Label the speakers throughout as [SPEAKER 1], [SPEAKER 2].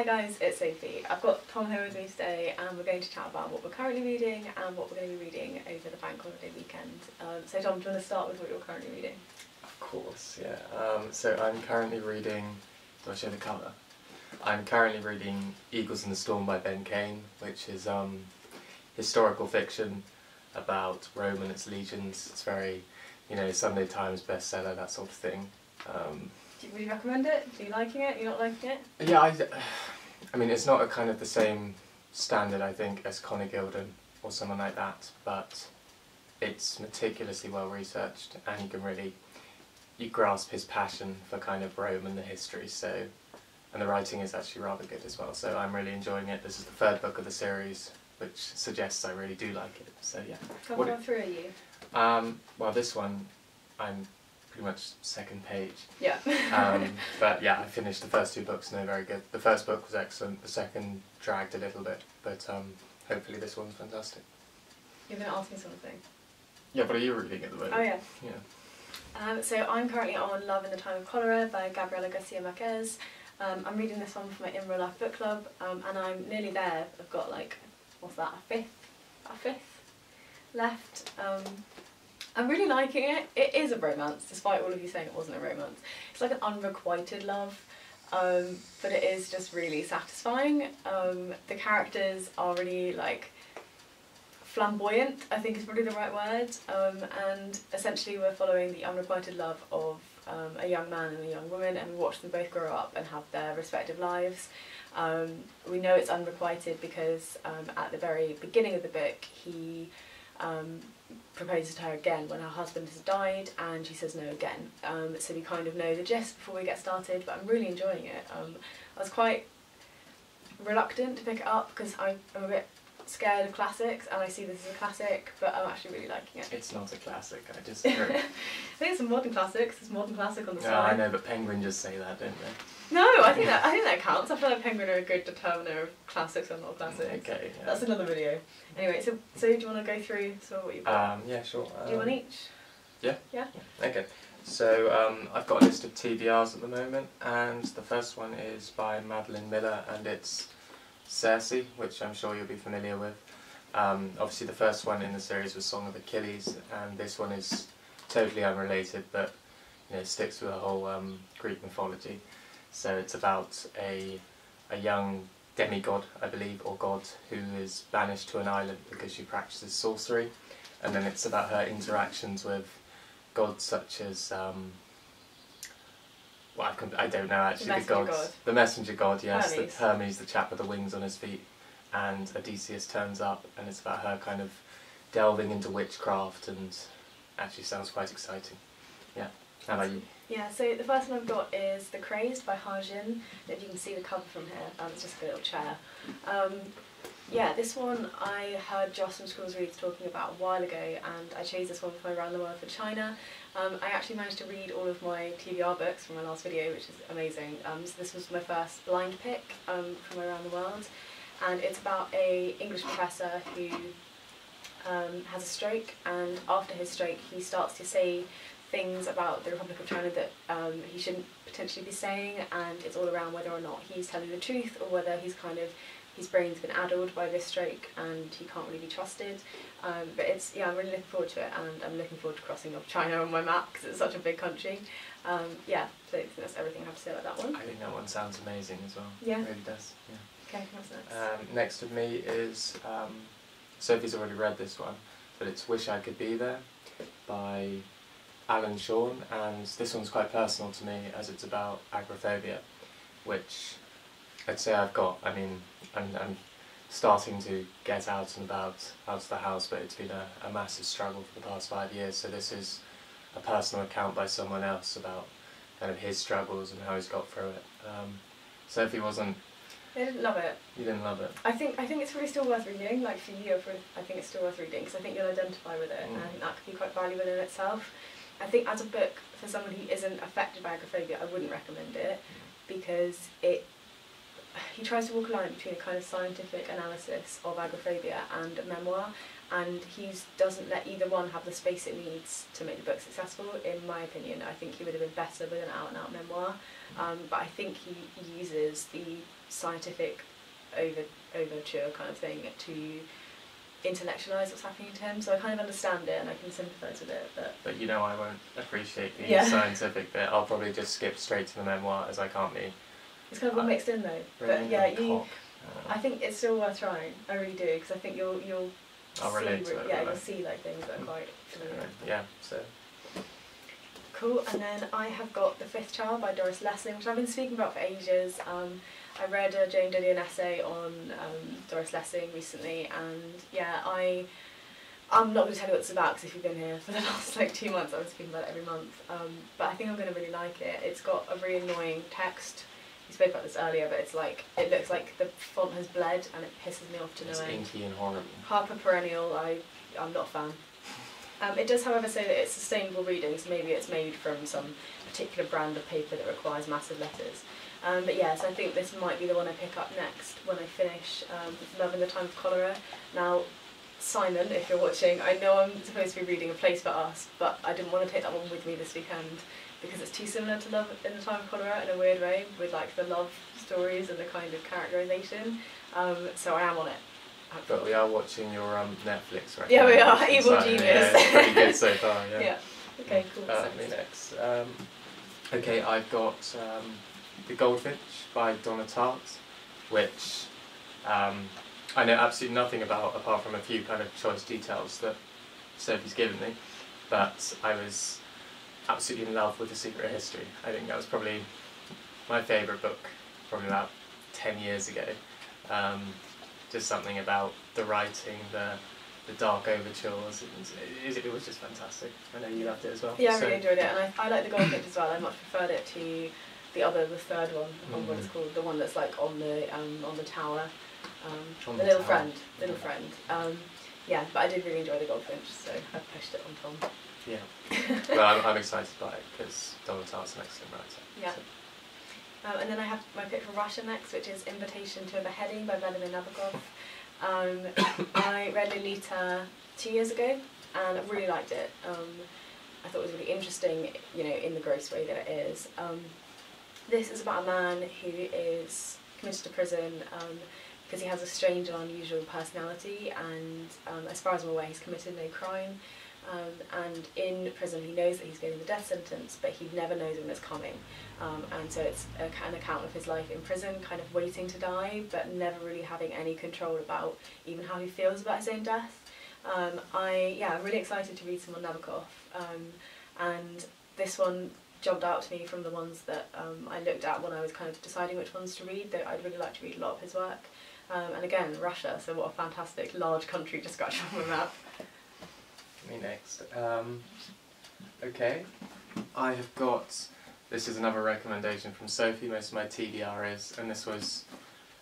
[SPEAKER 1] Hi guys, it's Sophie. I've got Tom here with me today and we're going to chat about what we're currently reading and what we're going to be reading over the bank holiday weekend. So Tom, do you want to start with what you're currently reading?
[SPEAKER 2] Of course, yeah. So I'm currently reading, do I show the cover? I'm currently reading Eagles in the Storm by Ben Kane, which is historical fiction about Rome and its legions. It's very, you know, Sunday Times bestseller, that sort of thing.
[SPEAKER 1] Would you recommend it? Are you liking it? Are you not liking it?
[SPEAKER 2] Yeah, I mean, it's not a kind of the same standard, I think, as Connor Gilden or someone like that, but it's meticulously well researched and you grasp his passion for kind of Rome and the history, so, and the writing is actually rather good as well, so I'm really enjoying it. This is the third book of the series, which suggests I really do like it, so yeah.
[SPEAKER 1] How far through are you?
[SPEAKER 2] Well, this one, I'm pretty much second page.
[SPEAKER 1] Yeah.
[SPEAKER 2] But yeah, I finished the first two books and they're very good. The first book was excellent, the second dragged a little bit, but hopefully this one's fantastic.
[SPEAKER 1] You're going to ask me something?
[SPEAKER 2] Yeah, what are you reading at the moment?
[SPEAKER 1] Oh yeah.
[SPEAKER 2] Yeah.
[SPEAKER 1] So I'm currently on Love in the Time of Cholera by Gabriela Garcia Marquez. I'm reading this one for my In Real Life book club, and I'm nearly there. I've got like, what's that, a fifth left. I'm really liking it. It is a romance, despite all of you saying it wasn't a romance. It's like an unrequited love, but it is just really satisfying. The characters are really like flamboyant, I think is probably the right word, and essentially we're following the unrequited love of a young man and a young woman, and we watch them both grow up and have their respective lives. We know it's unrequited because at the very beginning of the book he proposes to her again when her husband has died, and she says no again. So we kind of know the gist before we get started, but I'm really enjoying it. I was quite reluctant to pick it up because I'm a bit scared of classics, and I see this as a classic, but I'm actually really liking it.
[SPEAKER 2] It's not a classic, I disagree.
[SPEAKER 1] I think it's a modern classic. It's a modern classic on the side.
[SPEAKER 2] No, I know, but Penguin just say that, don't they?
[SPEAKER 1] No, I think that counts. I feel like Penguin are a good determiner of classics or not classics.
[SPEAKER 2] Okay. Yeah.
[SPEAKER 1] That's another video. Anyway, so do you want to go through what you've got?
[SPEAKER 2] Yeah, sure.
[SPEAKER 1] Do you want each?
[SPEAKER 2] Yeah.
[SPEAKER 1] Yeah.
[SPEAKER 2] Okay. So I've got a list of TBRs at the moment, and the first one is by Madeline Miller, and it's Circe, which I'm sure you'll be familiar with. Obviously the first one in the series was Song of Achilles, and this one is totally unrelated, but you know, sticks with the whole Greek mythology. So it's about a young demigod, I believe, or god, who is banished to an island because she practices sorcery, and then it's about her interactions with gods such as well, I don't know actually, the messenger god, yes, Hermes, the chap with the wings on his feet, and Odysseus turns up, and it's about her kind of delving into witchcraft, and actually sounds quite exciting. Yeah. How about you?
[SPEAKER 1] Yeah, so the first one I've got is The Crazed by Hajin. If you can see the cover from here, it's just a little chair. Yeah, this one I heard Joss from Schools Reads talking about a while ago, and I chose this one for my Around the World for China. I actually managed to read all of my TBR books from my last video, which is amazing. So this was my first blind pick from my Around the World, and it's about an English professor who has a stroke, and after his stroke he starts to say things about the Republic of China that he shouldn't potentially be saying, and it's all around whether or not he's telling the truth or whether his brain's been addled by this stroke and he can't really be trusted. But it's, yeah, I'm really looking forward to it, and I'm looking forward to crossing off China on my map because it's such a big country. Yeah, so I think that's everything I have to say about that one.
[SPEAKER 2] I think that one sounds amazing as well.
[SPEAKER 1] Yeah.
[SPEAKER 2] It really does. Yeah.
[SPEAKER 1] Okay, what's next?
[SPEAKER 2] Next with me is, Sophie's already read this one, but it's Wish I Could Be There by Alan Sean, and this one's quite personal to me as it's about agoraphobia, which I'd say I've got. I mean, I'm starting to get out and about out of the house, but it's been a massive struggle for the past 5 years, so this is a personal account by someone else about kind of his struggles and how he's got through it. Sophie wasn't...
[SPEAKER 1] I didn't love it.
[SPEAKER 2] You didn't love it?
[SPEAKER 1] I think it's really still worth reading, like for you, I think it's still worth reading, because I think you'll identify with it, and I think that could be quite valuable in itself. I think as a book, for someone who isn't affected by agoraphobia, I wouldn't recommend it, because he tries to walk a line between a kind of scientific analysis of agoraphobia and a memoir, and he doesn't let either one have the space it needs to make the book successful, in my opinion. I think he would have been better with an out-and-out memoir, but I think he uses the scientific overture kind of thing to intellectualise what's happening to him. So I kind of understand it and I can sympathise with it. But
[SPEAKER 2] you know, I won't appreciate the scientific bit. I'll probably just skip straight to the memoir, as I can't be.
[SPEAKER 1] It's kind of all mixed in though. But yeah, I think it's still worth trying. I really do, because I think you'll
[SPEAKER 2] I'll relate to it.
[SPEAKER 1] Yeah, you'll see like things that are quite familiar.
[SPEAKER 2] Yeah, so.
[SPEAKER 1] Cool, and then I have got The Fifth Child by Doris Lessing, which I've been speaking about for ages. I read a Jane Didion essay on Doris Lessing recently, and yeah, I'm not going to tell you what it's about, because if you've been here for the last like 2 months, I've been speaking about it every month. But I think I'm going to really like it. It's got a really annoying text. We spoke about this earlier, but it's like, it looks like the font has bled and it pisses me off to no end.
[SPEAKER 2] It's inky and horrible.
[SPEAKER 1] Harper Perennial, I'm not a fan. It does, however, say that it's sustainable reading, so maybe it's made from some particular brand of paper that requires massive letters. But yeah, so I think this might be the one I pick up next when I finish Love in the Time of Cholera. Now, Simon, if you're watching, I know I'm supposed to be reading A Place for Us, but I didn't want to take that one with me this weekend because it's too similar to Love in the Time of Cholera in a weird way, with like the love stories and the kind of characterisation. So I am on it.
[SPEAKER 2] But we are watching your Netflix, right?
[SPEAKER 1] Yeah, we are. Evil Genius.
[SPEAKER 2] Yeah, it's pretty good so far, yeah.
[SPEAKER 1] Yeah. Okay, cool.
[SPEAKER 2] Me next. Okay, I've got The Goldfinch by Donna Tartt, which I know absolutely nothing about, apart from a few kind of choice details that Sophie's given me, but I was absolutely in love with The Secret History. I think that was probably my favourite book, probably about 10 years ago. Just something about the writing, the dark overtures, it was just fantastic. I know you loved it as well.
[SPEAKER 1] Yeah, I really enjoyed it, and I like The Goldfinch as well. I much preferred it to the third one, I what it's called, the one that's like on the tower, the Little Friend. Yeah, but I did really enjoy The Goldfinch, so I pushed it on Tom.
[SPEAKER 2] Yeah. Well, I'm excited by it because Donna Tartt's an excellent writer.
[SPEAKER 1] Yeah. So. And then I have my pick for Russia next, which is Invitation to a Beheading by Vladimir Nabokov. I read Lolita 2 years ago and I really liked it. I thought it was really interesting, you know, in the gross way that it is. This is about a man who is committed to prison because he has a strange and unusual personality, and as far as I'm aware, he's committed no crime. And in prison he knows that he's getting the death sentence, but he never knows when it's coming. And so it's an account of his life in prison, kind of waiting to die, but never really having any control about even how he feels about his own death. I'm really excited to read some on Nabokov. And this one jumped out to me from the ones that I looked at when I was kind of deciding which ones to read. That I'd really like to read a lot of his work. And again, Russia, so what a fantastic large country to scratch off the map.
[SPEAKER 2] Me next. Okay, I have got, this is another recommendation from Sophie, most of my TBR is, and this was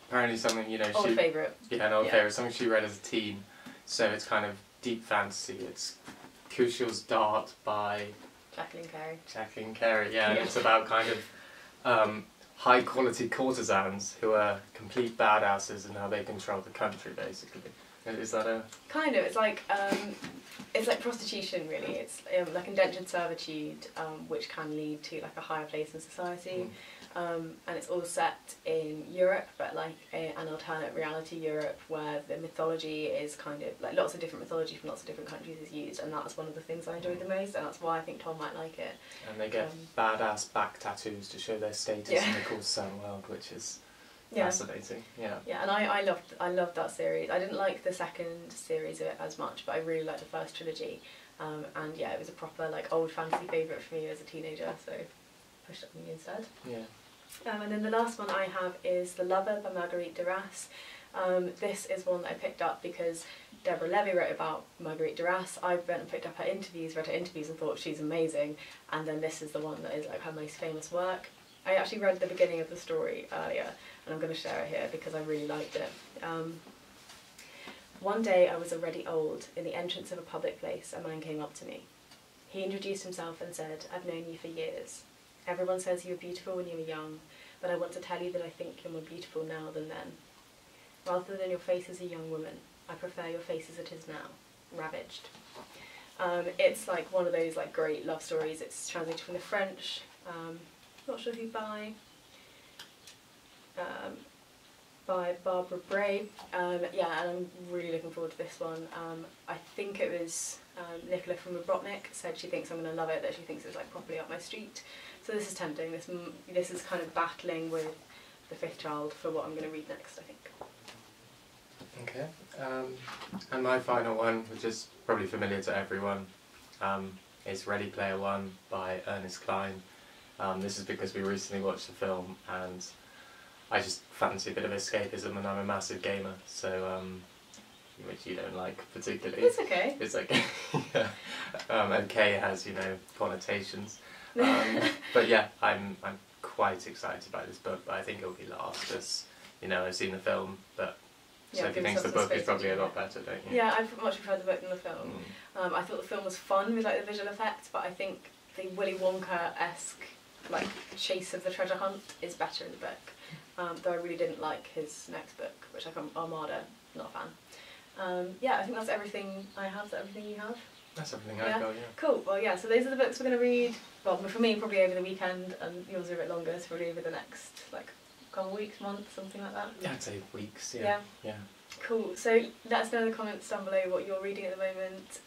[SPEAKER 2] apparently something, you know,
[SPEAKER 1] old favourite.
[SPEAKER 2] Yeah, an old favourite, something she read as a teen, so it's kind of deep fantasy. It's Kushiel's Dart by Jacqueline Carey, yeah, and it's about kind of high quality courtesans who are complete badasses and how they control the country, basically. Is that a... Kind of,
[SPEAKER 1] it's like prostitution really. It's like indentured servitude, which can lead to like a higher place in society. And it's all set in Europe, but like an alternate reality Europe where the mythology is kind of like lots of different mythology from lots of different countries is used, and that's one of the things I enjoyed the most, and that's why I think Tom might like it.
[SPEAKER 2] And they get badass back tattoos to show their status in the courtesan world, which is fascinating. Yeah. Yeah, and
[SPEAKER 1] I loved that series. I didn't like the second series of it as much, but I really liked the first trilogy. And yeah, it was a proper like old fantasy favourite for me as a teenager, so pushed it on me instead.
[SPEAKER 2] Yeah.
[SPEAKER 1] And then the last one I have is The Lover by Marguerite Duras. This is one that I picked up because Deborah Levy wrote about Marguerite Duras. I went and picked up her interviews, read her interviews and thought she's amazing, and then this is the one that is like her most famous work. I actually read the beginning of the story earlier, and I'm going to share it here because I really liked it. One day I was already old. In the entrance of a public place, a man came up to me. He introduced himself and said, "I've known you for years. Everyone says you were beautiful when you were young, but I want to tell you that I think you're more beautiful now than then. Rather than your face as a young woman, I prefer your face as it is now, ravaged." It's like one of those like great love stories. It's translated from the French. Not sure who by. by Barbara Bray. Yeah, and I'm really looking forward to this one. I think it was Nicola from Robotnik said she thinks I'm going to love it, that she thinks it's like properly up my street. So this is tempting. This is kind of battling with the fifth child for what I'm going to read next, I think.
[SPEAKER 2] Okay, and my final one, which is probably familiar to everyone, is Ready Player One by Ernest Cline. This is because we recently watched the film and I just fancy a bit of escapism, and I'm a massive gamer, so which you don't like particularly.
[SPEAKER 1] It's okay.
[SPEAKER 2] It's okay. Yeah. And K has, you know, connotations. But yeah, I'm quite excited by this book, but I think it'll be last, as you know, I've seen the film, but
[SPEAKER 1] Yeah,
[SPEAKER 2] Sophie thinks the book is probably a lot better, don't you?
[SPEAKER 1] Yeah, I much preferred the book than the film. I thought the film was fun with like the visual effects, but I think the Willy Wonka-esque like chase of the treasure hunt is better in the book. Though I really didn't like his next book, which I call Armada, not a fan. Yeah, I think that's everything I have. Is that everything you have?
[SPEAKER 2] That's everything I've got, yeah.
[SPEAKER 1] Cool, well yeah, so those are the books we're going to read, well for me probably over the weekend, and yours are a bit longer, so probably over the next like couple of weeks, months, something like that.
[SPEAKER 2] Yeah, I'd say weeks, yeah. Yeah.
[SPEAKER 1] Cool, so let us know in the comments down below what you're reading at the moment.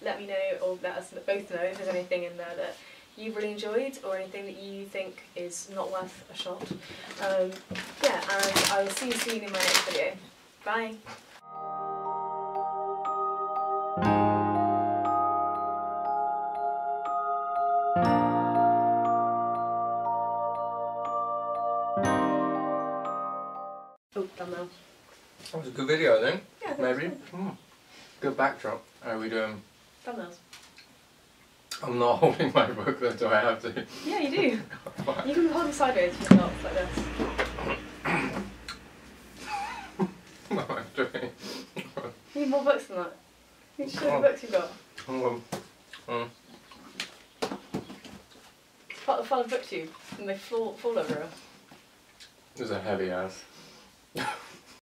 [SPEAKER 1] Let me know, or let us both know if there's anything in there that you've really enjoyed or anything that you think is not worth a shot. Yeah, and I will see you soon in my next video. Bye! Oh, thumbnail.
[SPEAKER 2] That was a good video, I think.
[SPEAKER 1] Yeah,
[SPEAKER 2] maybe. Good backdrop. How are we doing?
[SPEAKER 1] Thumbnails.
[SPEAKER 2] I'm not holding my book though, do I have to?
[SPEAKER 1] Yeah, you do. You can hold them sideways if you want, like this.
[SPEAKER 2] What am I doing?
[SPEAKER 1] You need more books than that. You need to show the books you've got. It's part of the fun of booktube, and they fall everywhere.
[SPEAKER 2] There's a heavy ass.